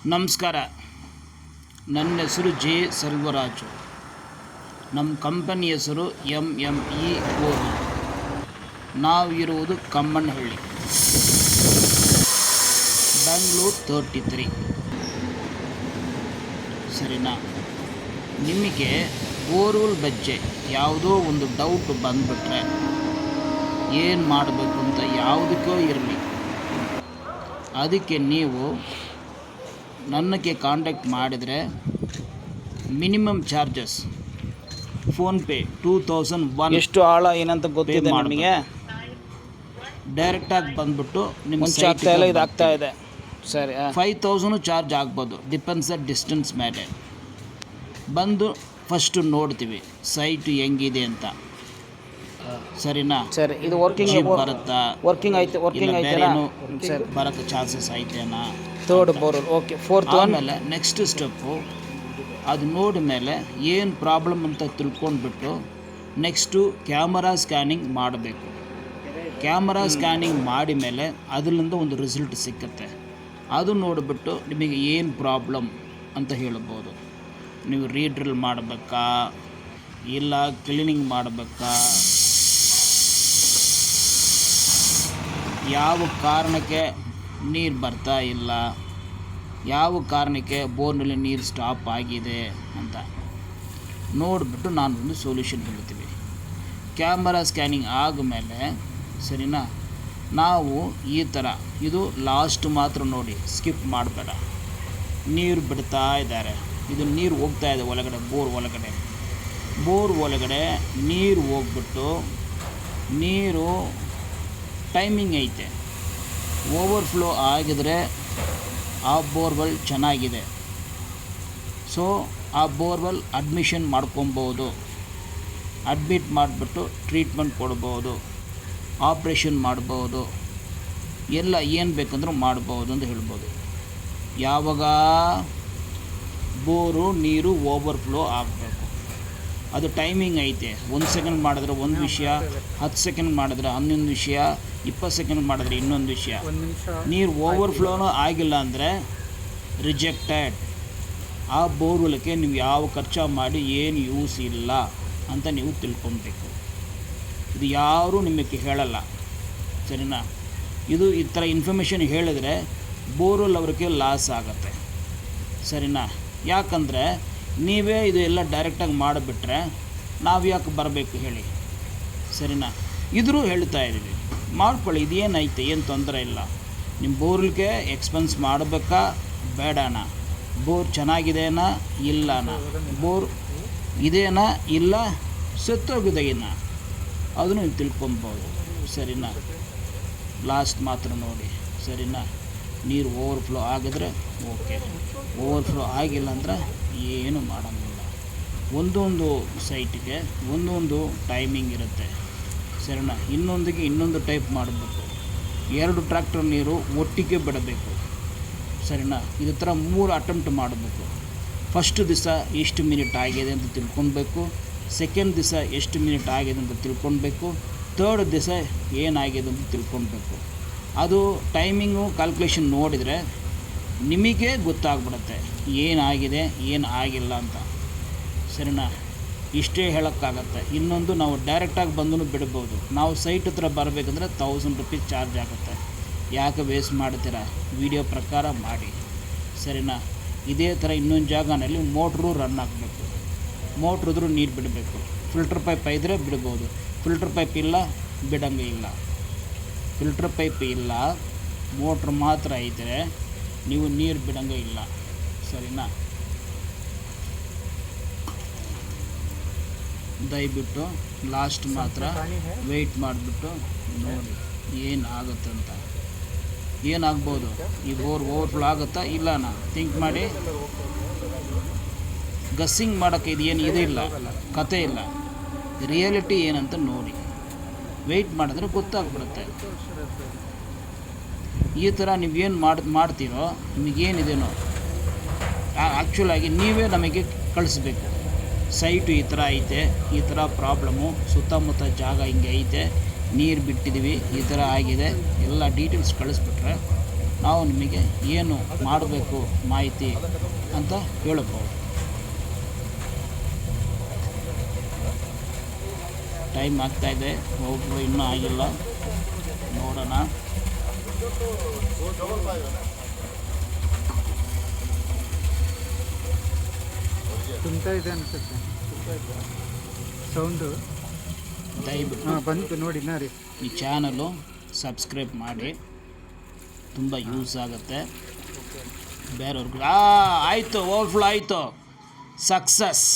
ನಮಸ್ಕಾರ. ನನ್ನ ಹೆಸರು ಜೆ ಸೆಲ್ವರಾಜು. ನಮ್ಮ ಕಂಪನಿ ಹೆಸರು MME ಬೋರ್ವೆಲ್. ನಾವು ಇರುವುದು ಕಮ್ಮನಹಳ್ಳಿ, ಬೆಂಗಳೂರು 33. ಸರಿನಾ? ನಿಮಗೆ ಬೋರ್ವೆಲ್ ಬಗ್ಗೆ ಯಾವುದೋ ಒಂದು ಡೌಟ್ ಬಂದುಬಿಟ್ರೆ ಏನು ಮಾಡಬೇಕು ಅಂತ ಯಾವುದಕ್ಕೋ ಇರಲಿ, ಅದಕ್ಕೆ ನೀವು ನನಗೆ ಕಾಂಟ್ಯಾಕ್ಟ್ ಮಾಡಿದರೆ ಮಿನಿಮಮ್ ಚಾರ್ಜಸ್ ಫೋನ್ಪೇ 2001 ಎಷ್ಟು ಆಳ ಏನಂತ ಗೊತ್ತಿದೆ ನಿಮಗೆ. ಡೈರೆಕ್ಟಾಗಿ ಬಂದುಬಿಟ್ಟು ನಿಮ್ಮ ಆಗ್ತಾ ಇಲ್ಲ, ಇದು ಆಗ್ತಾ ಇದೆ. ಸರಿ, 5000 ಚಾರ್ಜ್ ಆಗ್ಬೋದು, ಡಿಪೆಂಡ್ಸ್ ದ ಡಿಸ್ಟೆನ್ಸ್ ಮೇಲೆ. ಬಂದು ಫಸ್ಟು ನೋಡ್ತೀವಿ ಸೈಟು ಹೆಂಗಿದೆ ಅಂತ. ಸರಿನಾ? ಸರಿ, ಇದು ವರ್ಕಿಂಗ್ ಬರುತ್ತಾ, ವರ್ಕಿಂಗ್ ಐತೆ, ವರ್ಕಿಂಗ್ ಐತೆ, ಬರೋಕ್ಕೆ ಚಾನ್ಸಸ್ ಐತೆನಾ. Third borewell, okay. ಫೋರ್ತ್ ಆಮೇಲೆ ನೆಕ್ಸ್ಟ್ ಸ್ಟೆಪ್ಪು ಅದು ನೋಡಿದ ಮೇಲೆ ಏನು ಪ್ರಾಬ್ಲಮ್ ಅಂತ ತಿಳ್ಕೊಂಡ್ಬಿಟ್ಟು ನೆಕ್ಸ್ಟು ಕ್ಯಾಮರಾ ಸ್ಕ್ಯಾನಿಂಗ್ ಮಾಡಬೇಕು. ಕ್ಯಾಮರಾ ಸ್ಕ್ಯಾನಿಂಗ್ ಮಾಡಿದ ಮೇಲೆ ಅದರಿಂದ ಒಂದು ರಿಸಲ್ಟ್ ಸಿಕ್ಕುತ್ತೆ. ಅದು ನೋಡಿಬಿಟ್ಟು ನಿಮಗೆ ಏನು ಪ್ರಾಬ್ಲಮ್ ಅಂತ ಹೇಳ್ಬೋದು. ನೀವು ರೀಡ್ರಿಲ್ ಮಾಡಬೇಕಾ, ಇಲ್ಲ ಕ್ಲೀನಿಂಗ್ ಮಾಡಬೇಕಾ, ಯಾವ ಕಾರಣಕ್ಕೆ ನೀರು ಬರ್ತಾ ಇಲ್ಲ, ಯಾವ ಕಾರಣಕ್ಕೆ ಬೋರ್ನಲ್ಲಿ ನೀರು ಸ್ಟಾಪ್ ಆಗಿದೆ ಅಂತ ನೋಡಿಬಿಟ್ಟು ನಾನೊಂದು ಸೊಲ್ಯೂಷನ್ ಹೇಳ್ತೀವಿ. ಕ್ಯಾಮರಾ ಸ್ಕ್ಯಾನಿಂಗ್ ಆದಮೇಲೆ ಸರಿನಾ, ನಾವು ಈ ಥರ ಇದು ಲಾಸ್ಟ್ ಮಾತ್ರ ನೋಡಿ, ಸ್ಕಿಪ್ ಮಾಡಬೇಡ. ನೀರು ಬಿಡ್ತಾ ಇದ್ದಾರೆ, ಇದು ನೀರು ಹೋಗ್ತಾ ಇದೆ ಒಳಗಡೆ, ಬೋರ್ ಒಳಗಡೆ ನೀರು ಹೋಗ್ಬಿಟ್ಟು ನೀರು ಟೈಮಿಂಗ್ ಐತೆ. ಓವರ್ಫ್ಲೋ ಆಗಿದ್ರೆ ಆ ಬೋರ್ವೆಲ್ ಚೆನ್ನಾಗಿದೆ, ಸೊ ಆ ಬೋರ್ವೆಲ್ ಅಡ್ಮಿಷನ್ ಮಾಡ್ಕೊಬೋದು. ಅಡ್ಮಿಟ್ ಮಾಡಿಬಿಟ್ಟು ಟ್ರೀಟ್ಮೆಂಟ್ ಕೊಡ್ಬೋದು, ಆಪ್ರೇಷನ್ ಮಾಡ್ಬೋದು, ಎಲ್ಲ ಏನು ಬೇಕಂದ್ರೂ ಮಾಡ್ಬೋದು ಅಂತ ಹೇಳ್ಬೋದು. ಯಾವಾಗ ಬೋರು ನೀರು ಓವರ್ಫ್ಲೋ ಆಗಬೇಕು, ಅದು ಟೈಮಿಂಗ್ ಐತೆ. 1 ಸೆಕೆಂಡ್ ಮಾಡಿದ್ರೆ ಒಂದು ವಿಷಯ, 10 ಸೆಕೆಂಡ್ ಮಾಡಿದ್ರೆ 11 ವಿಷಯ, 20 ಸೆಕೆಂಡ್ ಮಾಡಿದ್ರೆ ಇನ್ನೊಂದು ವಿಷಯ. ನೀರು ಓವರ್ಫ್ಲೋನೂ ಆಗಿಲ್ಲ ಅಂದರೆ ರಿಜೆಕ್ಟೆಡ್. ಆ ಬೋರ್ವೆಲ್ಗೆ ನೀವು ಯಾವ ಖರ್ಚು ಮಾಡಿ ಏನು ಯೂಸ್ ಇಲ್ಲ ಅಂತ ನೀವು ತಿಳ್ಕೊಬೇಕು. ಇದು ಯಾರೂ ನಿಮಗೆ ಹೇಳಲ್ಲ, ಸರಿನಾ? ಇದು ಈ ಥರ ಇನ್ಫಾರ್ಮೇಷನ್ ಹೇಳಿದರೆ ಬೋರ್ವೆಲ್ ಅವ್ರಿಗೆ ಲಾಸ್ ಆಗುತ್ತೆ, ಸರಿನಾ? ಯಾಕಂದರೆ ನೀವೇ ಇದು ಎಲ್ಲ ಡೈರೆಕ್ಟಾಗಿ ಮಾಡಿಬಿಟ್ರೆ ನಾವು ಯಾಕೆ ಬರಬೇಕು ಹೇಳಿ, ಸರಿನಾ? ಇದ್ರೂ ಹೇಳ್ತಾ ಇದ್ದೀವಿ, ಮಾಡ್ಕೊಳ್ಳಿ, ಇದೇನೈತೆ, ಏನು ತೊಂದರೆ ಇಲ್ಲ. ನಿಮ್ಮ ಬೋರ್ಗೆ ಎಕ್ಸ್ಪೆನ್ಸ್ ಮಾಡಬೇಕಾ ಬೇಡನಾ, ಬೋರ್ ಚೆನ್ನಾಗಿದೆನಾ ಇಲ್ಲನಾ, ಬೋರ್ ಇದೇನಾ ಇಲ್ಲ ಸತ್ತೋಗಿದೆನಾ, ಅದನ್ನು ನೀವು ತಿಳ್ಕೊಬೋದು, ಸರಿನಾ? ಲಾಸ್ಟ್ ಮಾತ್ರ ನೋಡಿ, ಸರಿನಾ? ನೀರು ಓವರ್ಫ್ಲೋ ಆಗಿದ್ರೆ ಓಕೆ, ಓವರ್ಫ್ಲೋ ಆಗಿಲ್ಲ ಅಂದರೆ ಏನು ಮಾಡೋಂಗಿಲ್ಲ. ಒಂದೊಂದು ಸೈಟಿಗೆ ಒಂದೊಂದು ಟೈಮಿಂಗ್ ಇರುತ್ತೆ, ಸರಿನಾ? ಇನ್ನೊಂದು ಟೈಪ್ ಮಾಡಬೇಕು. 2 ಟ್ರ್ಯಾಕ್ಟರ್ ನೀರು ಒಟ್ಟಿಗೆ ಬಿಡಬೇಕು, ಸರಿನಾ? ಇದೇ ಥರ 3 ಅಟೆಂಪ್ಟ್ ಮಾಡಬೇಕು. ಫಸ್ಟ್ ದಿವಸ ಎಷ್ಟು ಮಿನಿಟ್ ಆಗಿದೆ ಅಂತ ತಿಳ್ಕೊಳ್ಬೇಕು, ಸೆಕೆಂಡ್ ದಿವಸ ಎಷ್ಟು ಮಿನಿಟ್ ಆಗಿದೆ ಅಂತ ತಿಳ್ಕೊಳ್ಬೇಕು, ಥರ್ಡ್ ದಿವಸ ಏನಾಗಿದೆ ಅಂತ ತಿಳ್ಕೊಳ್ಬೇಕು. ಅದು ಟೈಮಿಂಗು ಕ್ಯಾಲ್ಕುಲೇಷನ್ ನೋಡಿದರೆ ನಿಮಗೆ ಗೊತ್ತಾಗ್ಬಿಡುತ್ತೆ ಏನಾಗಿದೆ ಏನು ಆಗಿಲ್ಲ ಅಂತ, ಸರಿನಾ? ಇಷ್ಟೇ ಹೇಳೋಕ್ಕಾಗತ್ತೆ. ಇನ್ನೊಂದು, ನಾವು ಡೈರೆಕ್ಟಾಗಿ ಬಂದು ಬಿಡ್ಬೋದು. ನಾವು ಸೈಟ್ ಹತ್ರ ಬರಬೇಕಂದ್ರೆ 1000 ರೂಪೀಸ್ ಚಾರ್ಜ್ ಆಗುತ್ತೆ. ಯಾಕೆ ವೇಸ್ಟ್ ಮಾಡ್ತೀರಾ? ವಿಡಿಯೋ ಪ್ರಕಾರ ಮಾಡಿ, ಸರಿನಾ? ಇದೇ ಥರ ಇನ್ನೊಂದು ಜಾಗನಲ್ಲಿ ಮೋಟ್ರು ರನ್ ಆಗಬೇಕು, ಮೋಟ್ರ್ ಇದ್ರೂ ನೀರು ಬಿಡಬೇಕು. ಫಿಲ್ಟರ್ ಪೈಪ್ ಇದ್ದರೆ ಬಿಡ್ಬೋದು, ಫಿಲ್ಟರ್ ಪೈಪ್ ಇಲ್ಲ ಬಿಡಂಗೆ ಇಲ್ಲ. ಫಿಲ್ಟರ್ ಪೈಪ್ ಇಲ್ಲ, ಮೋಟ್ರ್ ಮಾತ್ರ ಇದ್ದರೆ ನೀವು ನೀರು ಬಿಡಂಗೆ ಇಲ್ಲ, ಸರಿನಾ? ದಯವಿಟ್ಟು ಲಾಸ್ಟ್ ಮಾತ್ರ ವೆಯ್ಟ್ ಮಾಡಿಬಿಟ್ಟು ನೋಡಿ ಏನಾಗುತ್ತಂತ. ಏನಾಗ್ಬೋದು, ಈ ಬೋರ್ ಓವರ್ಫ್ಲೋ ಆಗುತ್ತಾ ಇಲ್ಲನಾ ಥಿಂಕ್ ಮಾಡಿ. ಗಸ್ಸಿಂಗ್ ಮಾಡೋಕ್ಕೆ ಇದೇನು ಇದಿಲ್ಲ, ಕತೆ ಇಲ್ಲ, ರಿಯಾಲಿಟಿ ಏನಂತ ನೋಡಿ. ವೆಯ್ಟ್ ಮಾಡಿದ್ರೆ ಗೊತ್ತಾಗ್ಬಿಡುತ್ತೆ. ಈ ಥರ ನೀವೇನು ಮಾಡ್ತೀರೋ ನಿಮಗೇನಿದೇನೋ ಆ್ಯಕ್ಚುಲಾಗಿ ನೀವೇ ನಮಗೆ ಕಳಿಸ್ಬೇಕು. ಸೈಟು ಈ ಥರ ಐತೆ, ಈ ಥರ ಪ್ರಾಬ್ಲಮ್ಮು, ಸುತ್ತಮುತ್ತ ಜಾಗ ಹಿಂಗೆ ಐತೆ, ನೀರು ಬಿಟ್ಟಿದ್ದೀವಿ, ಈ ಥರ ಆಗಿದೆ, ಎಲ್ಲ ಡೀಟೇಲ್ಸ್ ಕಳಿಸ್ಬಿಟ್ರೆ ನಾವು ನಿಮಗೆ ಏನು ಮಾಡಬೇಕು ಮಾಹಿತಿ ಅಂತ ಹೇಳಬಹುದು. ಟೈಮ್ ಆಗ್ತಾಯಿದೆ, ಹೋಗ್ರು ಇನ್ನೂ ಆಗಿಲ್ಲ, ನೋಡೋಣ. ತುಂಬ್ತಾ ಇದೆ ಅನ್ಸುತ್ತೆ ಸೌಂಡು. ದಯವಿಟ್ಟು ಬಂತು ನೋಡಿ ರೀ, ಈ ಚಾನಲು ಸಬ್ಸ್ಕ್ರೈಬ್ ಮಾಡಿ, ತುಂಬ ಯೂಸ್ ಆಗುತ್ತೆ ಬೇರೆಯವ್ರಿಗೆ. ಆಯಿತು, ಓವರ್ಫ್ಲೋ ಆಯಿತು, ಸಕ್ಸಸ್.